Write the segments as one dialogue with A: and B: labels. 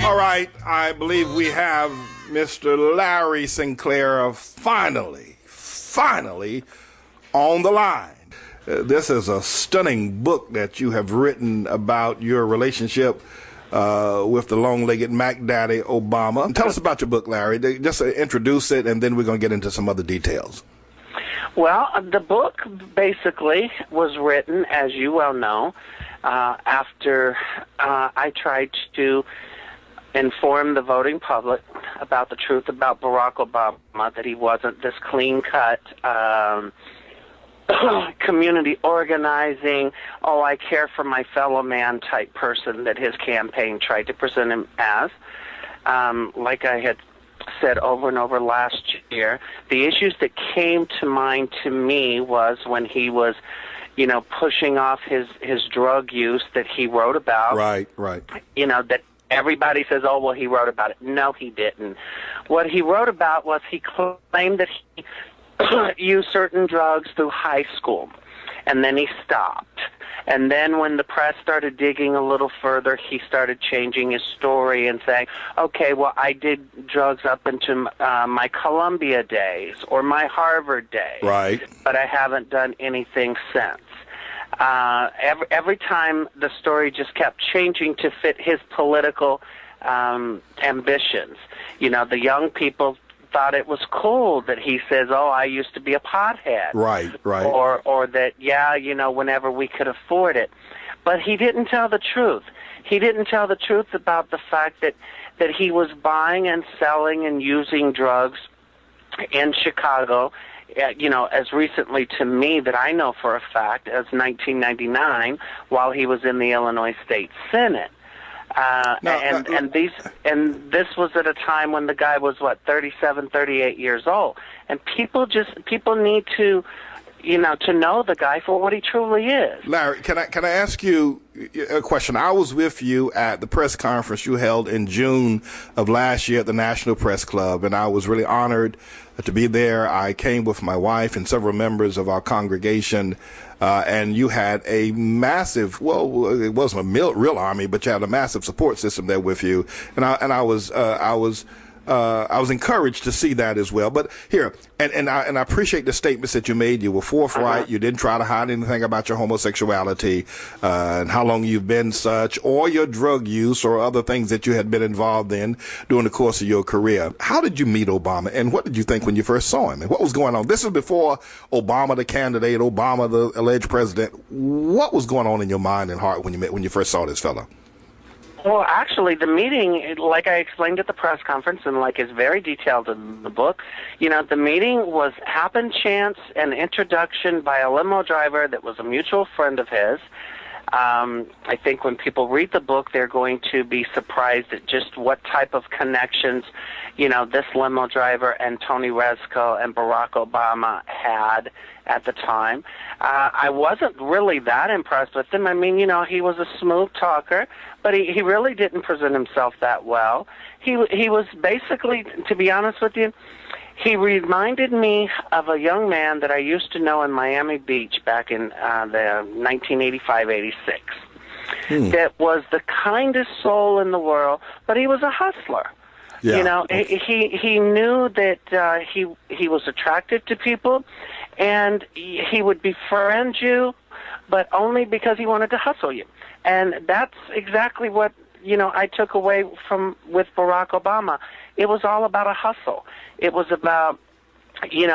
A: All right, I believe we have Mr. Larry Sinclair finally on the line. This is a stunning book that you have written about your relationship with the long-legged Mac Daddy Obama. Tell us about your book, Larry. Just introduce it, and then we're going to get into some other details.
B: Well, the book basically was written, as you well know, after I tried to inform the voting public about the truth about Barack Obama, that he wasn't this clean-cut community organizing, oh, I care for my fellow man type person that his campaign tried to present him as. Like I had said over and over last year, the issues that came to mind to me was when he was, pushing off his drug use that he wrote about.
A: Right.
B: That everybody says, oh, well, he wrote about it. No, he didn't. What he wrote about was he claimed that he used certain drugs through high school, and then he stopped. And then when the press started digging a little further, he started changing his story and saying, okay, well, I did drugs up into my Columbia days or my Harvard days,
A: right,
B: but I haven't done anything since. Every time the story just kept changing to fit his political ambitions. The young people thought it was cool that he says, oh, I used to be a pothead.
A: Right.
B: Or that, whenever we could afford it. But he didn't tell the truth. He didn't tell the truth about the fact that he was buying and selling and using drugs in Chicago, as recently to me that I know for a fact as 1999 while he was in the Illinois State Senate. This was at a time when the guy was 37, 38 years old, and people need to know the guy for what he truly is.
A: Larry, can I ask you a question? I was with you at the press conference you held in June of last year at the National Press Club, and I was really honored to be there. I came with my wife and several members of our congregation, and you had a massive, well, it wasn't a real army, but you had a massive support system there with you, and I was encouraged to see that as well. But here, and I appreciate the statements that you made. You were forthright. You didn't try to hide anything about your homosexuality and how long you've been such, or your drug use, or other things that you had been involved in during the course of your career. How did you meet Obama, and what did you think when you first saw him, and what was going on? This is before Obama the candidate, Obama the alleged president. What was going on in your mind and heart when you first saw this fella?
B: Well, actually, the meeting, like I explained at the press conference and like is very detailed in the book, the meeting was happen chance, an introduction by a limo driver that was a mutual friend of his. I think when people read the book, they're going to be surprised at just what type of connections, this limo driver and Tony Rezko and Barack Obama had at the time. I wasn't really that impressed with him. I mean, he was a smooth talker, but he really didn't present himself that well. He was basically, to be honest with you, he reminded me of a young man that I used to know in Miami Beach back in the 1985-86. That was the kindest soul in the world, but he was a hustler.
A: Yeah.
B: He knew that he was attractive to people, and he would befriend you, but only because he wanted to hustle you. And that's exactly what I took away with Barack Obama. It was all about a hustle. It was about getting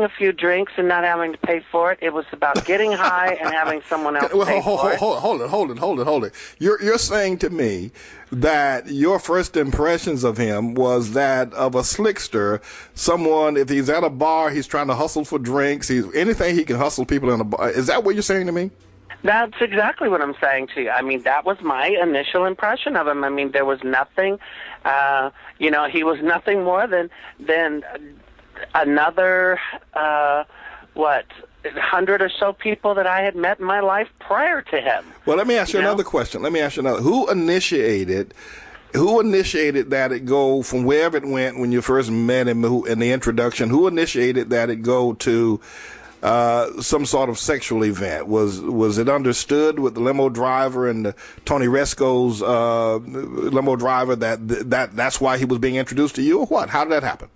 B: a few drinks and not having to pay for it. It was about getting high and having someone else pay for it.
A: Hold it. You're saying to me that your first impressions of him was that of a slickster, someone, if he's at a bar, he's trying to hustle for drinks, anything he can hustle people in a bar. Is that what you're saying to me?
B: That's exactly what I'm saying to you. I mean, that was my initial impression of him. I mean, there was nothing, he was nothing more than another, 100 or so people that I had met in my life prior to him.
A: Well, let me ask you another question. Who initiated that it go from wherever it went when you first met him in the introduction? Who initiated that it go to some sort of sexual event. Was it understood with the limo driver and Tony Resco's limo driver that's why he was being introduced to you, or what? How did that happen?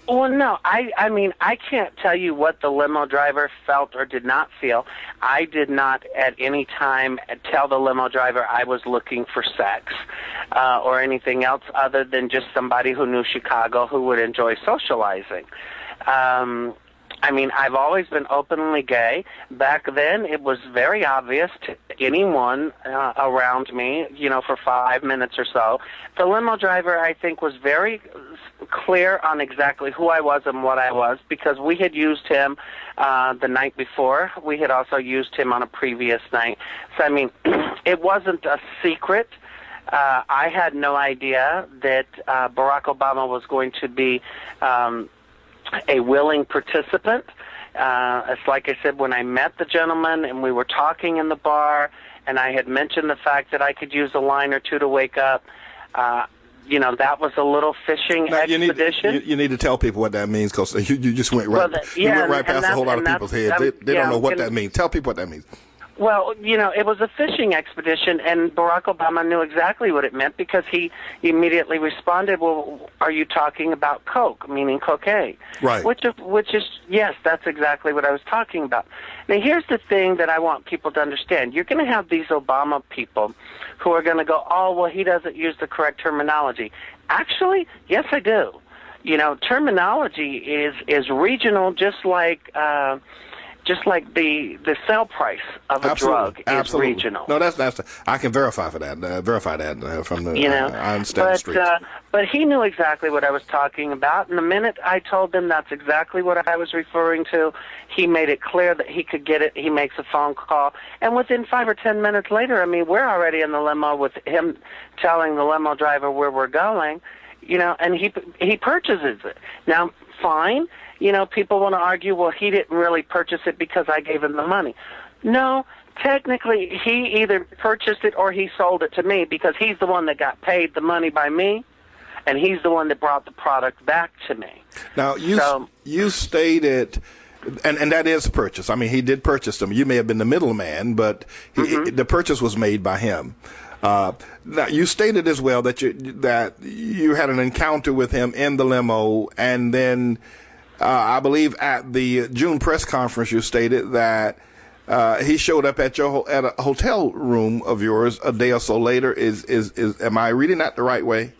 B: Well, no, I mean, I can't tell you what the limo driver felt or did not feel. I did not at any time tell the limo driver I was looking for sex or anything else other than just somebody who knew Chicago who would enjoy socializing. I mean, I've always been openly gay. Back then, it was very obvious to anyone around me, you know, for 5 minutes or so. The limo driver, I think, was very clear on exactly who I was and what I was, because we had used him the night before. We had also used him on a previous night. So, I mean, it wasn't a secret. I had no idea that Barack Obama was going to be a willing participant. It's like I said, when I met the gentleman and we were talking in the bar and I had mentioned the fact that I could use a line or two to wake up, you know, that was a little fishing expedition.
A: You need to tell people what that means, because you just went right, you went right past a whole lot of people's heads. They don't know what that means. Tell people what that means.
B: Well, you know, it was a fishing expedition, and Barack Obama knew exactly what it meant, because he immediately responded, well, are you talking about coke, meaning cocaine?
A: Right.
B: Which is, yes, that's exactly what I was talking about. Now, here's the thing that I want people to understand. You're going to have these Obama people who are going to go, oh, well, he doesn't use the correct terminology. Actually, yes, I do. You know, terminology is regional, just like the sale price of a drug is regional.
A: No, that's I can verify for that. Verify that from the.
B: You know,
A: I understand the streets.
B: But he knew exactly what I was talking about, and the minute I told him that's exactly what I was referring to, he made it clear that he could get it. He makes a phone call, and within 5 or 10 minutes later, I mean, we're already in the limo with him telling the limo driver where we're going. You know, and he purchases it. Now, fine. You know, people want to argue, well, he didn't really purchase it because I gave him the money. No, technically, he either purchased it or he sold it to me, because he's the one that got paid the money by me, and he's the one that brought the product back to me.
A: Now, you stated, and that is a purchase. I mean, he did purchase them. You may have been the middleman, but the purchase was made by him. Now, you stated as well that you had an encounter with him in the limo, and then I believe at the June press conference you stated that he showed up at a hotel room of yours a day or so later. Am I reading that the right way?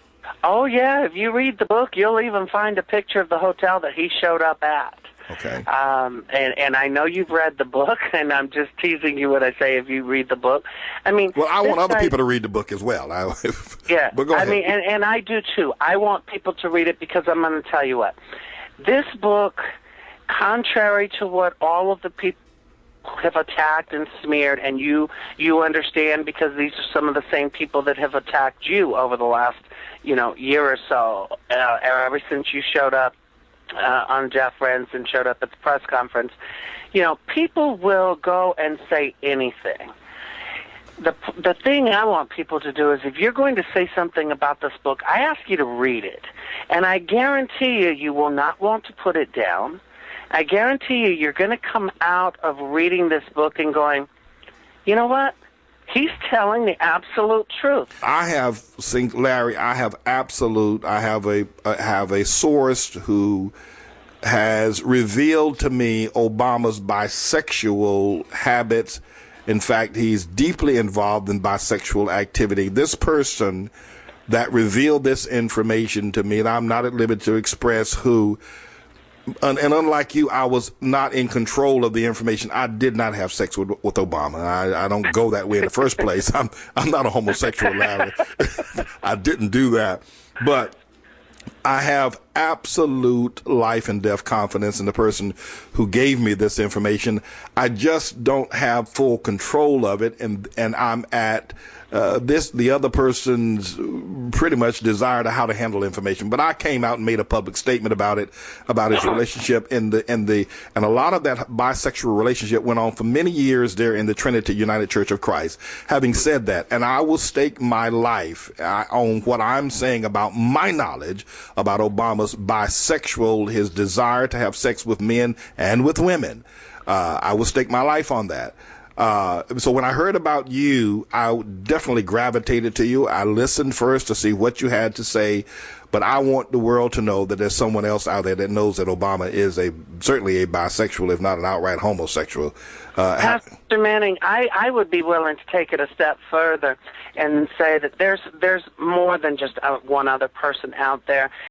B: Oh yeah, if you read the book, you'll even find a picture of the hotel that he showed up at.
A: Okay.
B: And I know you've read the book, and I'm just teasing you when I say if you read the book. I mean,
A: well, I want other people to read the book as well.
B: Yeah.
A: But go ahead.
B: I mean, and I do too. I want people to read it, because I'm going to tell you what. This book, contrary to what all of the people have attacked and smeared, and you understand, because these are some of the same people that have attacked you over the last, year or so, ever since you showed up on Jeff Renz and showed up at the press conference. People will go and say anything. The thing I want people to do is, if you're going to say something about this book, I ask you to read it. And I guarantee you will not want to put it down. I guarantee you're going to come out of reading this book and going, you know what? He's telling the absolute truth.
A: Larry, I have a source who has revealed to me Obama's bisexual habits. In fact, he's deeply involved in bisexual activity. This person that revealed this information to me, and I'm not at liberty to express who, and unlike you, I was not in control of the information. I did not have sex with Obama. I don't go that way in the first place. I'm not a homosexual, Larry. I didn't do that. But I have absolute life and death confidence in the person who gave me this information. I just don't have full control of it, and I'm at the other person's pretty much desire to how to handle information. But I came out and made a public statement about his relationship and a lot of that bisexual relationship went on for many years there in the Trinity United Church of Christ. Having said that, and I will stake my life on what I'm saying about my knowledge about Obama's bisexual, his desire to have sex with men and with women. I would stake my life on that. So when I heard about you, I definitely gravitated to you. I listened first to see what you had to say, but I want the world to know that there's someone else out there that knows that Obama is certainly a bisexual, if not an outright homosexual.
B: Pastor Manning, I would be willing to take it a step further and say that there's more than just one other person out there.